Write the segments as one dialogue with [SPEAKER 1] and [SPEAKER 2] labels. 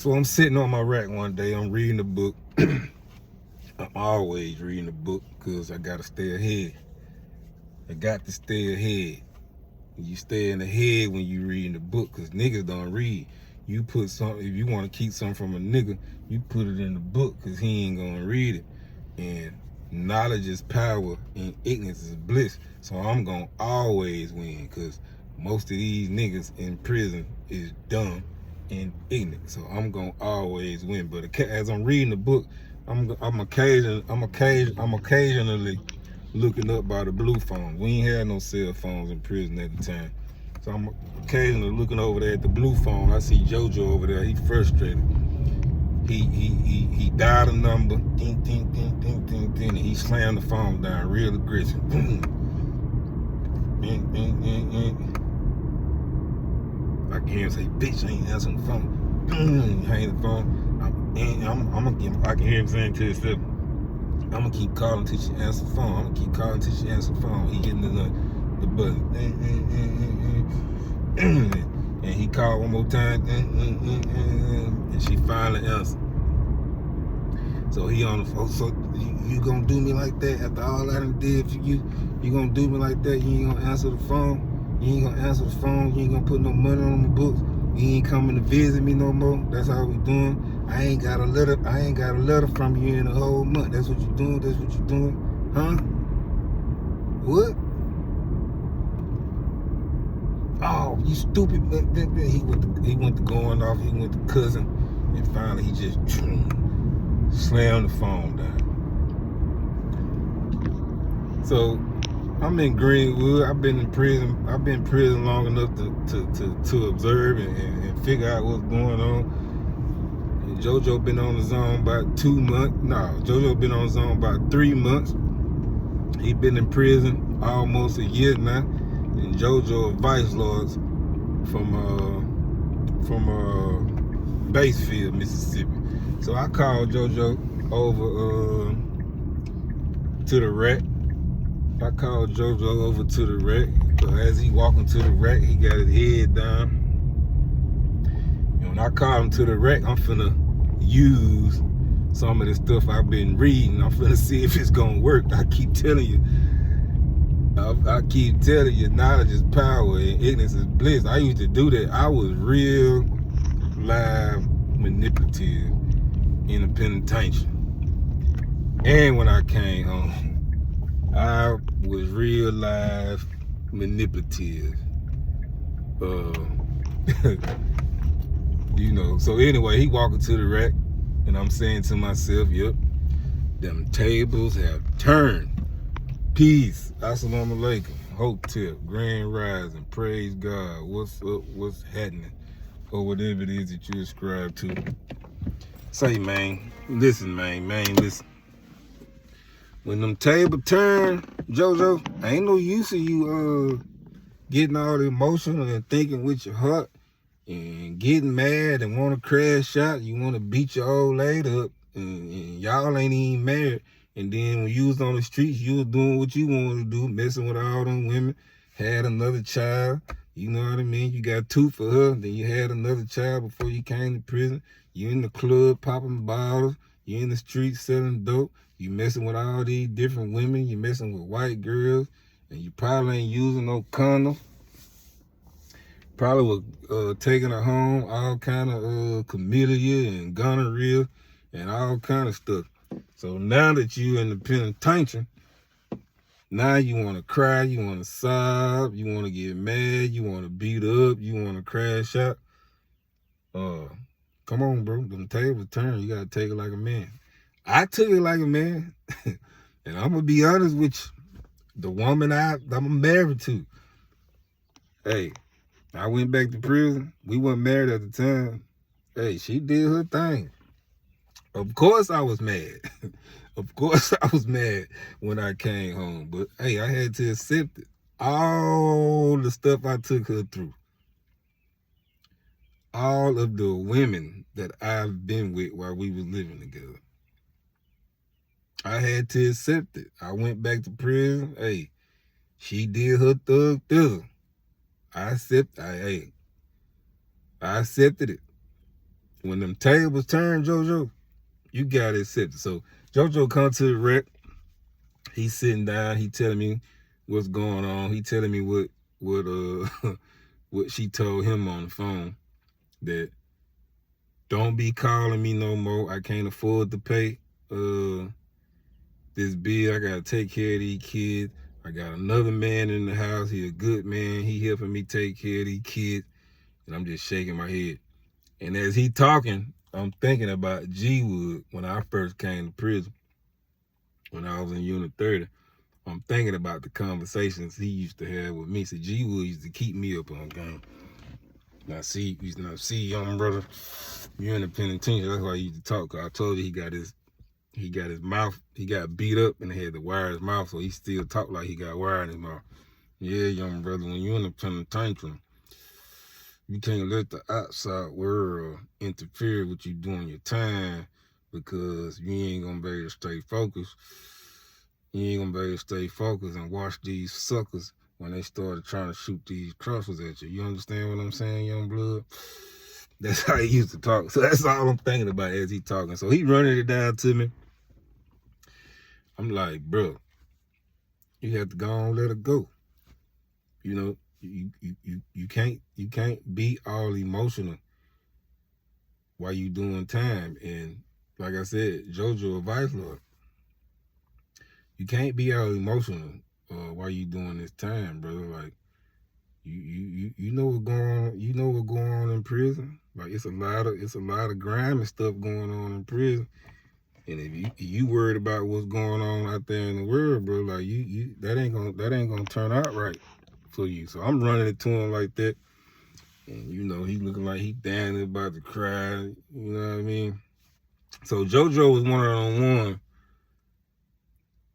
[SPEAKER 1] So I'm sitting on my rack one day, I'm reading a book. I'm always reading a book because I gotta stay ahead. I got to stay ahead. You stay in the head when you reading the book because niggas don't read. You put something, if you want to keep something from a nigga, you put it in the book because he ain't gonna read it. And knowledge is power and ignorance is bliss. So I'm gonna always win because most of these niggas in prison is dumb and ignorant. So I'm gonna always win. But as I'm reading the book, I'm occasionally looking up by the blue phone. We ain't had no cell phones in prison at the time. So I'm occasionally looking over there at the blue phone. I see JoJo over there. He frustrated. He dialed a number. Ding, ding, ding, ding, ding, ding, and he slammed the phone down real aggressive. Boom. Ding, ding, ding, ding. I can hear him say, "Bitch, I ain't answering the phone." Boom. Hang the phone. I can hear him saying to himself, "I'm gonna keep calling till she answer the phone. I'm gonna keep calling till she answer the phone." He hitting the button. And he called one more time. And she finally answered. So he on the phone. So you gonna do me like that after all I done did for you? You gonna do me like that? You ain't gonna answer the phone? You ain't gonna answer the phone? You ain't gonna put no money on the books? You ain't coming to visit me no more? That's how we doing? I ain't got a letter from you in a whole month. That's what you doing? That's what you doing? Huh? What? Oh, you stupid. He went to going off. He went to cousin. And finally he just slammed the phone down. So I'm in Greenwood. I've been in prison. I've been in prison long enough to observe and figure out what's going on. And JoJo been on the zone about 2 months. No, JoJo been on the zone about 3 months. He been in prison almost a year now. And JoJo a vice lords from Basefield, Mississippi. So I called JoJo over to the rack. I called JoJo over to the rack. So as he walking to the rack, he got his head down. And when I called him to the rack, I'm finna use some of the stuff I've been reading. I'm finna see if it's gonna work. I keep telling you, knowledge is power and ignorance is bliss. I used to do that. I was real live manipulative in the penitentiary. And when I came home, I was real live manipulative. So anyway, he walking to the rack, and I'm saying to myself, yep, them tables have turned. Peace. Assalamu alaikum. Hope tip. Grand rising. Praise God. What's up? What's happening? Or whatever it is that you ascribe to. Say, man. Listen, man, listen. When them tables turn, JoJo, ain't no use of you getting all emotional and thinking with your heart and getting mad and want to crash out. You want to beat your old lady up, and y'all ain't even married. And then when you was on the streets, you was doing what you wanted to do, messing with all them women, had another child. You know what I mean? You got 2 for her, then you had another child before you came to prison. You in the club popping bottles. You in the streets selling dope. You messing with all these different women. You messing with white girls. And you probably ain't using no condom. Probably was taking her home, all kind of chlamydia and gonorrhea and all kind of stuff. So now that you in the penitentiary, now you want to cry, you want to sob, you want to get mad, you want to beat up, you want to crash out. Come on, bro. Them tables turn. You got to take it like a man. I took it like a man. And I'm going to be honest with you. The woman I'm married to, hey, I went back to prison. We weren't married at the time. Hey, she did her thing. Of course I was mad. Of course I was mad when I came home. But hey, I had to accept it. All the stuff I took her through. All of the women that I've been with while we was living together. I had to accept it. I went back to prison. Hey, she did her thug thizzle. I accepted it. when them tables turn, JoJo, you got to accept it. So JoJo come to the wreck. He's sitting down. He telling me what's going on. He telling me what what she told him on the phone, that don't be calling me no more. I can't afford to pay this bill. I gotta take care of these kids. I got another man in the house. He a good man. He helping me take care of these kids. And I'm just shaking my head. And as he talking, I'm thinking about G Wood when I first came to prison, when I was in Unit 30. I'm thinking about the conversations he used to have with me. So G Wood used to keep me up on game. Now see, young brother, you're in the penitentiary. That's why he used to talk. Cause I told you he got his mouth, he got beat up and had to wire his mouth, so he still talk like he got wire in his mouth. Yeah, young brother, when you're in the penitentiary, you can't let the outside world interfere with you doing your time, because you ain't gonna be able to stay focused. You ain't gonna be able to stay focused and watch these suckers when they started trying to shoot these crossers at you. You understand what I'm saying, young blood? That's how he used to talk. So that's all I'm thinking about as he talking. So he running it down to me. I'm like, bro, you have to go on, let it go. You know, you can't be all emotional while you doing time. And like I said, JoJo a vice lord. You can't be all emotional while you doing this time, brother. Like you know what's going on. You know what's going on in prison. Like it's a lot of grimy stuff going on in prison. And if you worried about what's going on out there in the world, bro, like you that ain't gonna turn out right for you. So I'm running it to him like that, and you know he looking like he down about to cry. You know what I mean? So JoJo was one of them ones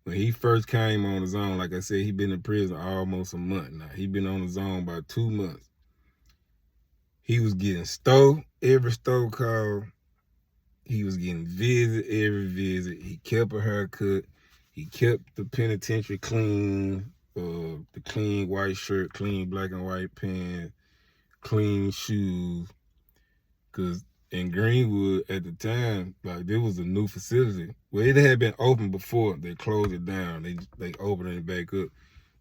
[SPEAKER 1] when he first came on his own. Like I said, he been in prison almost a month now. He been on his own about 2 months. He was getting stole every stole call. He was getting visit every visit. He kept a haircut. He kept the penitentiary clean, the clean white shirt, clean black and white pants, clean shoes. Because in Greenwood at the time, like there was a new facility. Well, it had been open before. They closed it down. They opened it back up.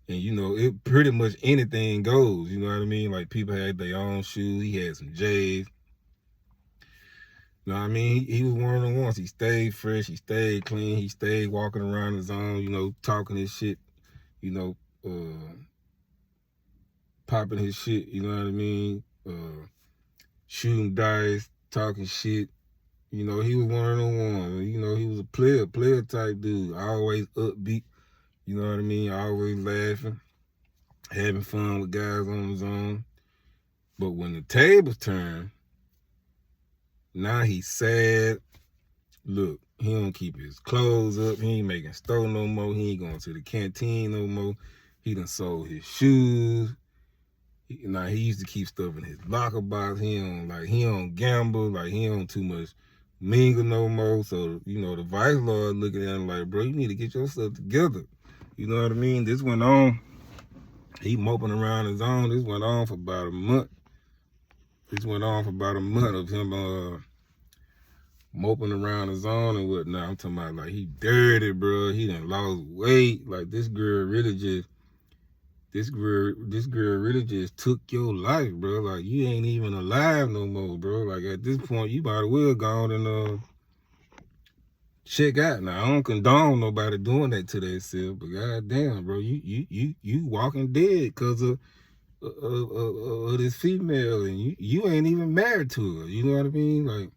[SPEAKER 1] And you know, it pretty much anything goes. You know what I mean? Like people had their own shoes. He had some J's. You know what I mean? He was one of the ones. He stayed fresh. He stayed clean. He stayed walking around his own, you know, talking his shit, you know, popping his shit, you know what I mean? Shooting dice, talking shit. You know, he was one of the ones. You know, he was a player type dude. Always upbeat, you know what I mean? Always laughing, having fun with guys on his own. But when the tables turn, now he's sad. Look, he don't keep his clothes up. He ain't making store no more. He ain't going to the canteen no more. He done sold his shoes. He used to keep stuff in his locker box. He don't gamble. Like he don't too much mingle no more. So, you know, the vice lord looking at him like, bro, you need to get your stuff together. You know what I mean? This went on. He moping around his own. This went on for about a month. This went on for about a month of him moping around his own and whatnot. I'm talking about like he dirty, bro. He done lost weight. Like this girl really just took your life, bro. Like you ain't even alive no more, bro. Like at this point, you might as well go on and check out. Now I don't condone nobody doing that to themselves, but goddamn, bro, you walking dead because of this female, and you ain't even married to her. You know what I mean? Like,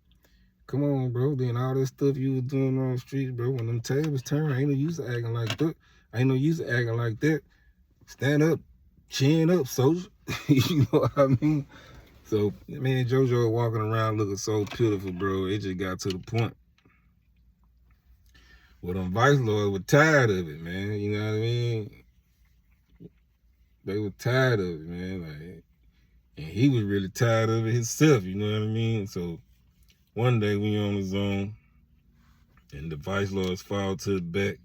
[SPEAKER 1] come on, bro. Then all this stuff you was doing on the streets, bro. When them tables turn, ain't no use of acting like that. Ain't no use of acting like that. Stand up, chin up, soldier. You know what I mean? So, man, JoJo walking around looking so pitiful, bro. It just got to the point. Well, them vice lords were tired of it, man. You know what I mean? They were tired of it, man. Like, and he was really tired of it himself, you know what I mean? So, one day we on his own, and the vice lords filed to the back.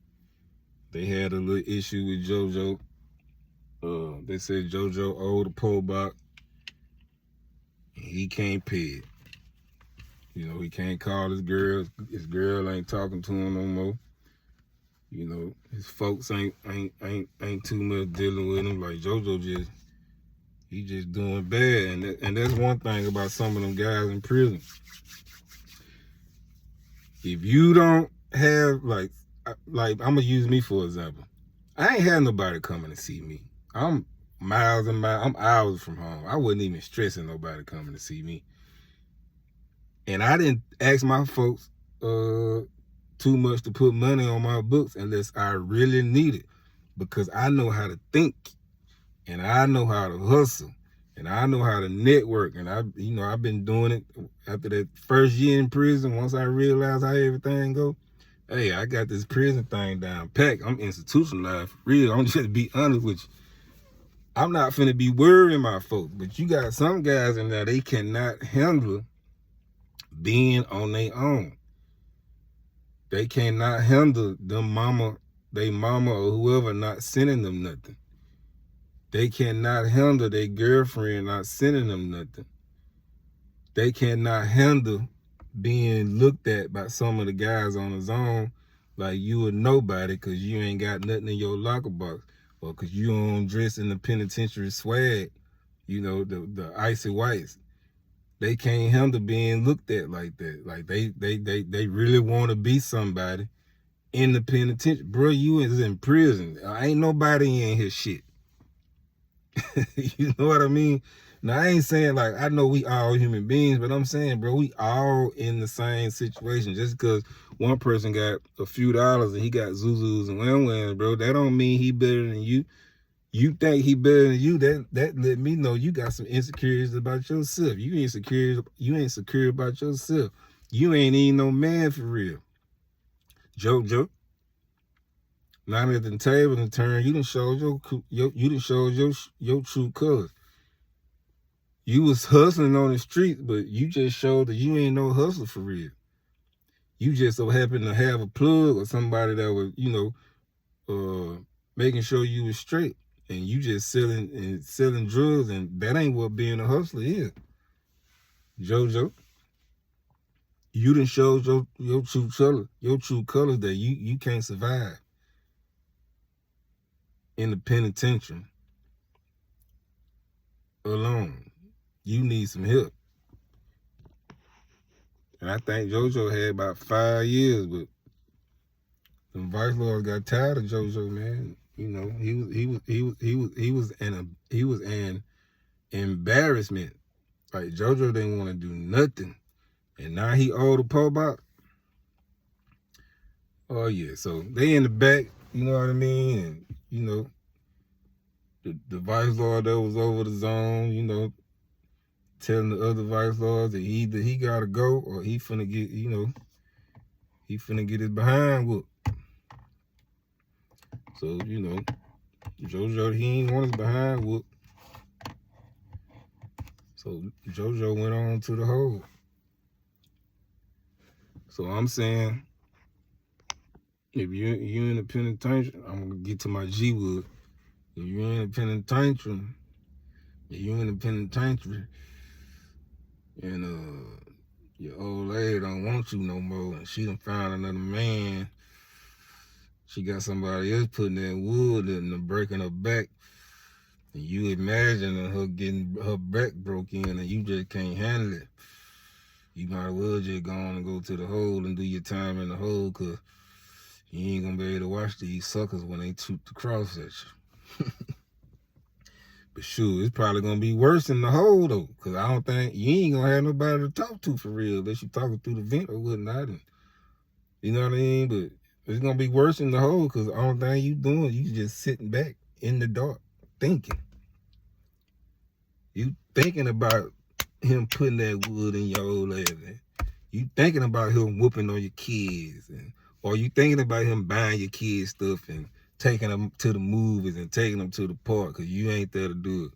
[SPEAKER 1] They had a little issue with JoJo. They said JoJo owed a pole box, and he can't pay it. You know, he can't call his girl. His girl ain't talking to him no more. You know, his folks ain't too much dealing with him. Like JoJo he just doing bad. And that's one thing about some of them guys in prison. If you don't have like I'm gonna use me for example. I ain't had nobody coming to see me. I'm miles and miles. I'm hours from home. I wasn't even stressing nobody coming to see me. And I didn't ask my folks too much to put money on my books unless I really need it, because I know how to think, and I know how to hustle, and I know how to network. And I've been doing it after that first year in prison. Once I realized how everything go, hey, I got this prison thing down packed. I'm institutionalized for real. I'm just be honest with you. I'm not finna be worrying my folks, but you got some guys in there, they cannot handle being on their own. They cannot handle they mama or whoever not sending them nothing. They cannot handle their girlfriend not sending them nothing. They cannot handle being looked at by some of the guys on the zone like you a nobody because you ain't got nothing in your locker box, or because you don't dress in the penitentiary swag, you know, the icy whites. They can't handle being looked at like that. Like they really want to be somebody in the penitentiary. Bro, you is in prison. Ain't nobody in his shit. You know what I mean? Now, I ain't saying like, I know we all human beings, but I'm saying, bro, we all in the same situation. Just because one person got a few dollars and he got Zuzus and Wham-Whams, bro, that don't mean he better than you. You think he better than you, that let me know you got some insecurities about yourself. You ain't secure about yourself. You ain't even no man for real. JoJo. Now at the table and turn, you done showed your true colors. You was hustling on the streets, but you just showed that you ain't no hustler for real. You just so happened to have a plug or somebody that was, making sure you was straight. And you just selling drugs, and that ain't what being a hustler is. JoJo, you done showed your true colors that you can't survive in the penitentiary alone. You need some help. And I think JoJo had about 5 years, but the vice lords got tired of JoJo, man. You know, he was an embarrassment. Like JoJo didn't want to do nothing, and now he owed a po-box. Oh yeah, so they in the back, you know what I mean, and you know, the vice lord that was over the zone, you know, telling the other vice lords that either he gotta go or he finna get, he finna get his behind whooped. So, you know, JoJo, he ain't want his behind whooped. So JoJo went on to the hole. So I'm saying, if you in the penitentiary, I'm gonna get to my G Wood. If you're in the penitentiary, and your old lady don't want you no more, and she done found another man, she got somebody else putting that wood in and breaking her back, and you imagining her getting her back broke in, and you just can't handle it. You might as well just go on and go to the hole and do your time in the hole, because you ain't gonna be able to watch these suckers when they shoot the cross at you. But sure, it's probably gonna be worse in the hole though, because I don't think you ain't gonna have nobody to talk to for real unless you talking through the vent or whatnot. And, you know what I mean? But it's gonna be worse in the hole because the only thing you doing, you just sitting back in the dark thinking. You thinking about him putting that wood in your old lady. You thinking about him whooping on your kids, or you thinking about him buying your kids stuff and taking them to the movies and taking them to the park because you ain't there to do it.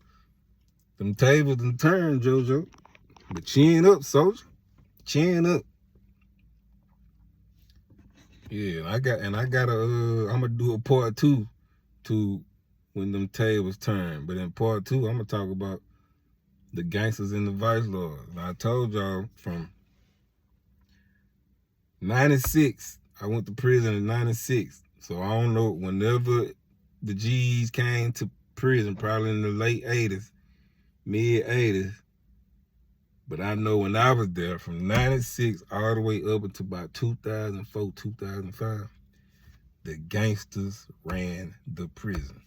[SPEAKER 1] Them tables done turned, JoJo. But chin up, soldier. Chin up. Yeah, I'm gonna do a part 2 to when them tables turn. But in part 2, I'm gonna talk about the gangsters and the vice lords. I told y'all from 96, I went to prison in 96. So I don't know, whenever the G's came to prison, probably in the late 80s, mid 80s. But I know when I was there, from 96 all the way up until about 2004, 2005, the gangsters ran the prison.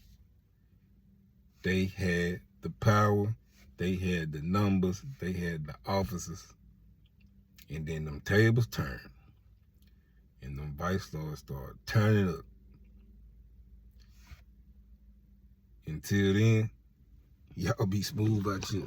[SPEAKER 1] They had the power, they had the numbers, they had the officers. And then them tables turned. And them vice lords started turning up. Until then, y'all be smooth out here.